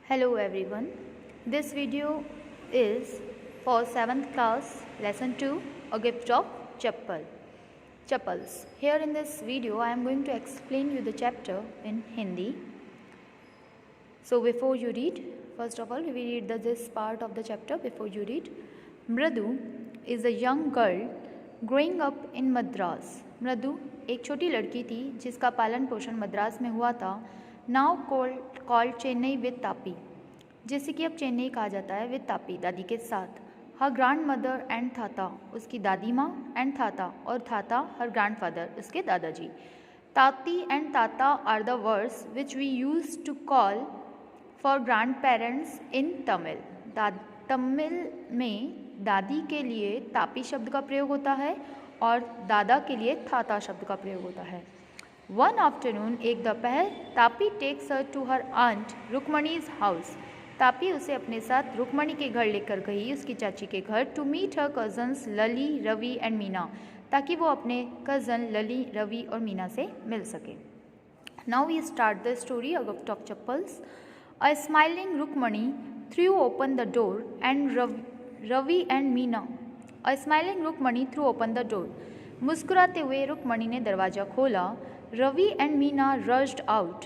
Hello everyone. This video is for 7th class lesson 2 a gift of chappals. Here in this video I am going to explain you the chapter in Hindi. So before you read, first of all we read this part of the chapter before you read. Mradu is a young girl growing up in Madras. मृदु एक छोटी लड़की थी जिसका पालन पोषण मद्रास में हुआ था. Now called Chennai with Tapi, जैसे कि अब चेन्नई कहा जाता है विद तापी, दादी के साथ. हर ग्रैंड मदर एंड थाता, उसकी दादी माँ, एंड थाता और थाता हर ग्रैंड फादर, उसके दादाजी. Tati and tata are the words which we use to call for grand parents in Tamil. Tamil में दादी के लिए तापी शब्द का प्रयोग होता है और दादा के लिए थाता शब्द का प्रयोग होता है. वन आफ्टरनून, एक दोपहर, Tapi takes her to her aunt Rukmani's house. Tapi उसे अपने साथ रुक्मणी के घर लेकर गई, उसकी चाची के घर, to meet her cousins Lali, Ravi and Meena, ताकि वो अपने कज़न लली, रवि और मीना से मिल सके. Now we start the story of gift chappals. A smiling Rukmini threw open the door and Ravi and Meena. A smiling Rukmini threw open the door. मुस्कुराते हुए रुक्मणी ने दरवाज़ा खोला. Ravi and Meena rushed out.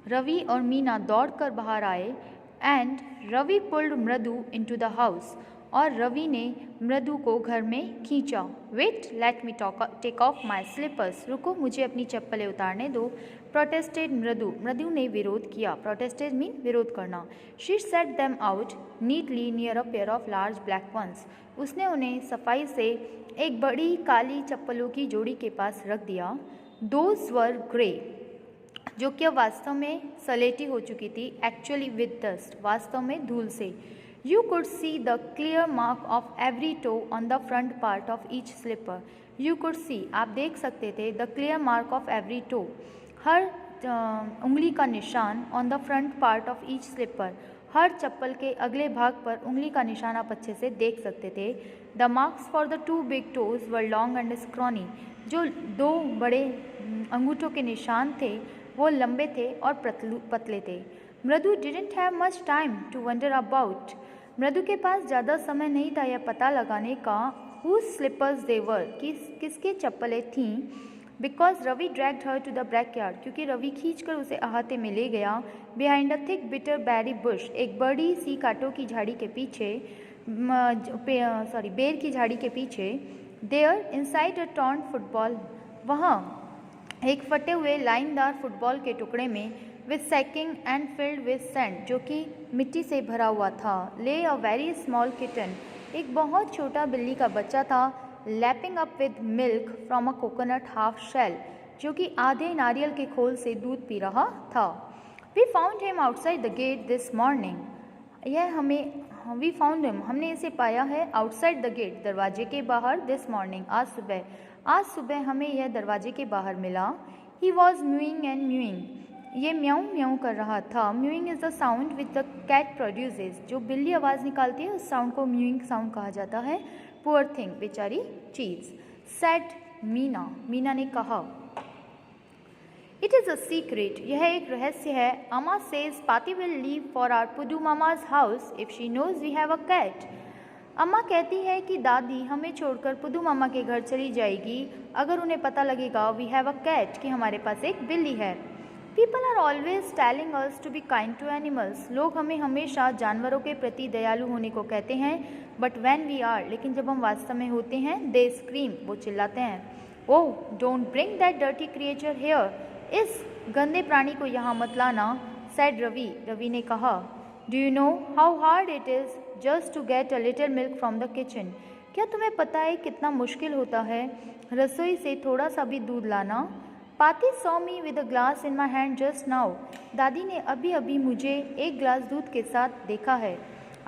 Ravi और मीना दौड़कर बाहर आए. And Ravi pulled Mridu into the house, और रवि ने मृदु को घर में खींचा. Wait, let me take off my slippers. रुको, मुझे अपनी चप्पलें उतारने दो. प्रोटेस्टेड मृदु. मृदु ने विरोध किया. प्रोटेस्टेड मीन विरोध करना. She set them out neatly near a pair of large black ones. उसने उन्हें सफाई से एक बड़ी काली चप्पलों की जोड़ी के पास रख दिया. दोज वर ग्रे, जो कि अब वास्तव में सलेटी हो चुकी थी. एक्चुअली विद डस्ट, वास्तव में धूल से. You could see the clear mark of every toe on the front part of each slipper. You could see, आप देख सकते थे, the clear mark of every toe, हर उंगली का निशान, on the front part of each slipper, हर चप्पल के अगले भाग पर उंगली का निशान आप अच्छे से देख सकते थे. The marks for the two big toes were long and scrawny. जो दो बड़े अंगूठों के निशान थे वो लंबे थे और पतले थे. Mridu didn't have much time to wonder about. Mridu के पास ज़्यादा समय नहीं था यह पता लगाने का हुज स्लीपर्स दे वर, किसके चप्पलें थीं. Because Ravi dragged her to the backyard, क्योंकि रवि खींचकर उसे अहाते में ले गया. Behind a thick bitter berry bush, एक बड़ी सी कांटों की झाड़ी के पीछे, बेर की झाड़ी के पीछे. There inside a torn football, वहाँ एक फटे हुए लाइनदार फुटबॉल के टुकड़े में, with sacking and filled with sand, जो कि मिट्टी से भरा हुआ था. ले अ वेरी स्मॉल किटन, एक बहुत छोटा बिल्ली का बच्चा था. Lapping up with milk from a coconut half shell, जो कि आधे नारियल के खोल से दूध पी रहा था. We found him outside the gate this morning. We found him, हमने इसे पाया है, आउटसाइड द गेट, दरवाजे के बाहर, दिस मॉर्निंग, आज सुबह हमें यह दरवाजे के बाहर मिला. He was mewing and mewing, ये म्याऊं म्याऊं कर रहा था. Mewing is the sound which the cat produces, जो बिल्ली आवाज़ निकालती है उस साउंड को म्यूइंग साउंड कहा जाता है. पुअर थिंग, बेचारी चीज़. सेड मीना, मीना ने कहा. इट इज़ अ सीक्रेट, यह एक रहस्य है. Amma says Paati will leave for our Pudu Mama's house if she knows we have a cat. अम्मा कहती है कि दादी हमें छोड़कर पुदू मामा के घर चली जाएगी अगर उन्हें पता लगेगा वी हैव अ कैट, कि हमारे पास एक बिल्ली है. People are always telling us to be kind to animals, लोग हमें हमेशा जानवरों के प्रति दयालु होने को कहते हैं. बट व्हेन वी आर, लेकिन जब हम वास्तव में होते हैं, दे स्क्रीम, वो चिल्लाते हैं. Oh, don't bring that dirty creature here, इस गंदे प्राणी को यहाँ मत लाना. सेड रवि, रवि ने कहा. Do you know how hard it is just to get a little milk from the kitchen. क्या तुम्हें पता है कितना मुश्किल होता है रसोई से थोड़ा सा भी दूध लाना. पाती saw me with a glass in my hand just now, दादी ने अभी अभी मुझे एक गिलास दूध के साथ देखा है.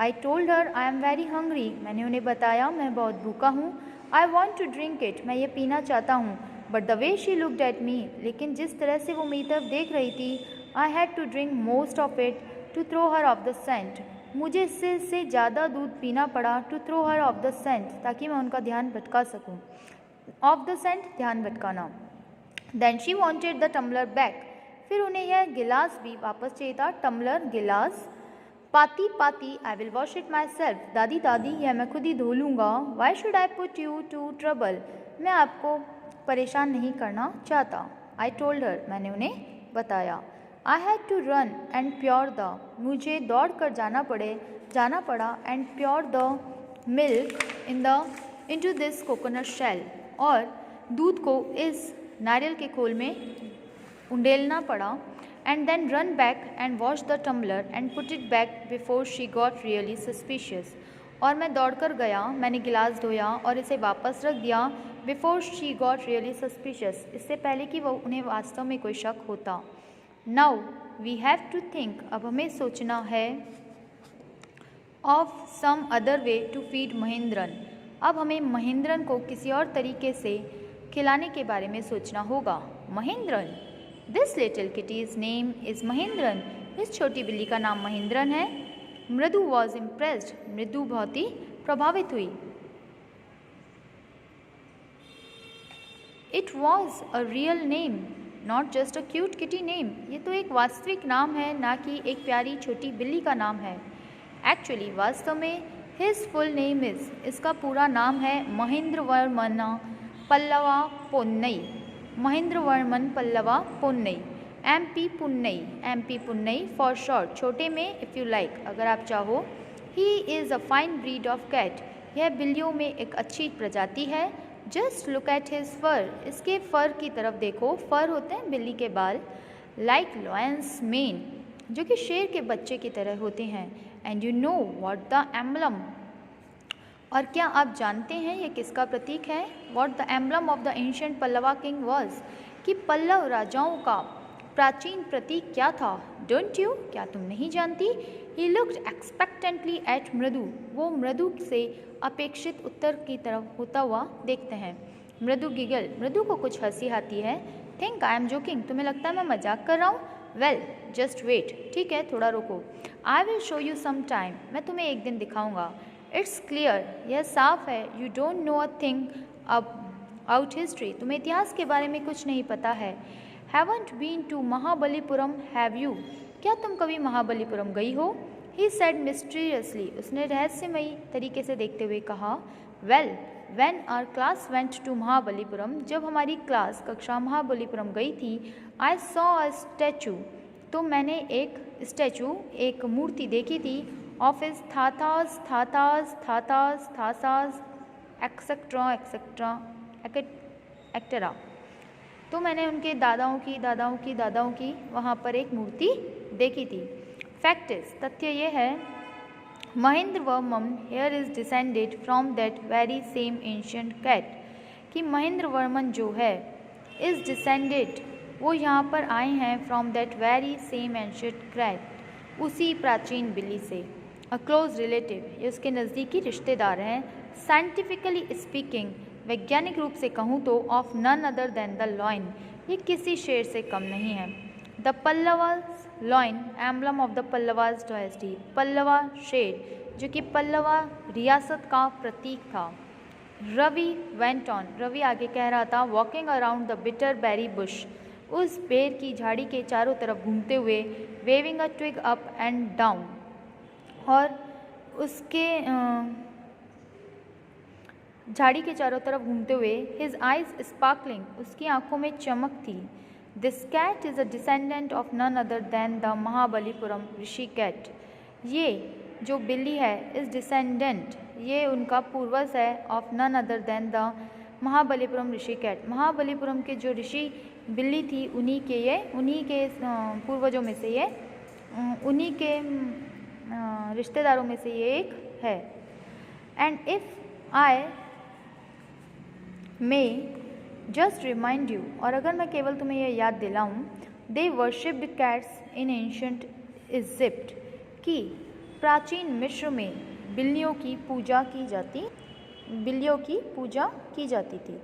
I told her I am very hungry, मैंने उन्हें बताया मैं बहुत भूखा हूँ. I want to drink it, मैं ये पीना चाहता हूँ. But the way she looked at me, लेकिन जिस तरह से वो मेरी तरफ देख रही थी, I had to drink most of it to throw her off the scent, मुझे इससे ज़्यादा दूध पीना पड़ा. To throw her off the scent, ताकि मैं उनका ध्यान भटका सकूं. ऑफ द सेंट, ध्यान भटकाना. Then she wanted the tumbler back, फिर उन्हें यह गिलास भी वापस चाहिए था. टम्बलर, गिलास. Paati paati I will wash it myself, दादी दादी यह मैं खुद ही धो लूँगा। Why should I put you to trouble, मैं आपको परेशान नहीं करना चाहता। आई टोल्ड हर, मैंने उन्हें बताया। I had to run and pour the, मुझे दौड़ कर जाना पड़ा and pour the milk into this coconut shell, और दूध को इस नारियल के खोल में उंडेलना पड़ा। And then run back and wash the tumbler and put it back before she got really suspicious, और मैं दौड़कर गया, मैंने गिलास धोया और इसे वापस रख दिया। Before she got really suspicious, इससे पहले कि वो उन्हें वास्तव में कोई शक होता। Now we have to think, अब हमें सोचना है, of some other way to feed Mahendran, अब हमें महेंद्रन को किसी और तरीके से खिलाने के बारे में सोचना होगा। Mahendran, this little kitty's name is Mahendran, इस छोटी बिल्ली का नाम महेंद्रन है। मृदु वॉज इम्प्रेस्ड, मृदु बहुत ही प्रभावित हुई। It was a real name not just a cute kitty name, ये तो एक वास्तविक नाम है, ना कि एक प्यारी छोटी बिल्ली का नाम है। एक्चुअली वास्तव में हिज फुल नेम इज़, इसका पूरा नाम है Mahendravarman Pallava Ponnai, Mahendravarman Pallava Ponnai, MP Punnai, MP Punnai for short, छोटे में इफ़ यू लाइक, अगर आप चाहो। He is a fine breed of cat, यह बिल्लियों में एक अच्छी प्रजाति है। Just look at his fur, इसके फर की तरफ देखो, फर होते हैं बिल्ली के बाल। लाइक लॉयंस मेन, जो कि शेर के बच्चे की तरह होते हैं। And you know what the emblem, और क्या आप जानते हैं ये किसका प्रतीक है? What the emblem of the ancient Pallava king was, कि पल्लव राजाओं का प्राचीन प्रतीक क्या था? डोंट यू, क्या तुम नहीं जानती? ही लुक्ड एक्सपेक्टेंटली एट मृदु, वो मृदु से अपेक्षित उत्तर की तरफ होता हुआ देखते हैं। मृदु गिगल, मृदु को कुछ हंसी आती है। थिंक आई एम जोकिंग, तुम्हें लगता है मैं मजाक कर रहा हूँ? वेल जस्ट वेट, ठीक है थोड़ा रुको। I will show you some time, मैं तुम्हें एक दिन दिखाऊंगा। इट्स क्लियर, यह साफ है। You don't know a thing about history, तुम्हें इतिहास के बारे में कुछ नहीं पता है। Haven't been to Mahabalipuram have you, क्या तुम कभी महाबलीपुरम गई हो? ही सेड मिस्टीरियसली, उसने रहस्यमयी तरीके से देखते हुए कहा। Well when our class went to Mahabalipuram, जब हमारी क्लास कक्षा महाबलीपुरम गई थी, आई सॉ अ स्टैचू, तो मैंने एक स्टैचू, एक मूर्ति देखी थी। ऑफ हिज थाथास थाथास थाथास थासास एक्सेट्रा एक्सेट्रा एक्टेरा, तो मैंने उनके दादाओं की दादाओं की दादाओं की वहाँ पर एक मूर्ति देखी थी। फैक्ट इज, तथ्य ये है, Mahendravarman here is descended from that very same ancient cat, कि महेंद्रवर्मन जो है इज डिसेंडेड, वो यहाँ पर आए हैं from that very same ancient cat, उसी प्राचीन बिल्ली से। अ क्लोज रिलेटिव, ये उसके नज़दीकी रिश्तेदार हैं। साइंटिफिकली स्पीकिंग, वैज्ञानिक रूप से कहूँ तो, of none other than the lion, ये किसी शेर से कम नहीं है। The Pallavas lion emblem of the Pallavas dynasty, Pallava शेर जो कि पल्लवा रियासत का प्रतीक था। रवि वेंट ऑन, रवि आगे कह रहा था, walking around the bitter berry bush, उस बेर की झाड़ी के चारों तरफ घूमते हुए, waving a twig up and down, और उसके झाड़ी के चारों तरफ घूमते हुए, हिज आइज स्पार्कलिंग, उसकी आंखों में चमक थी। This cat is a descendant of none other than the Mahabalipuram rishi cat, ये जो बिल्ली है इस डिसेंडेंट, ये उनका पूर्वज है, of none other than the Mahabalipuram rishi cat, Mahabalipuram के जो ऋषि बिल्ली थी उन्हीं के पूर्वजों में से ये, उन्हीं के रिश्तेदारों में से ये एक है। And if I may just remind you, और अगर मैं केवल तुम्हें यह याद दिलाऊं, they worshipped cats in ancient Egypt, कि प्राचीन मिस्र में बिल्लियों की पूजा की जाती थी।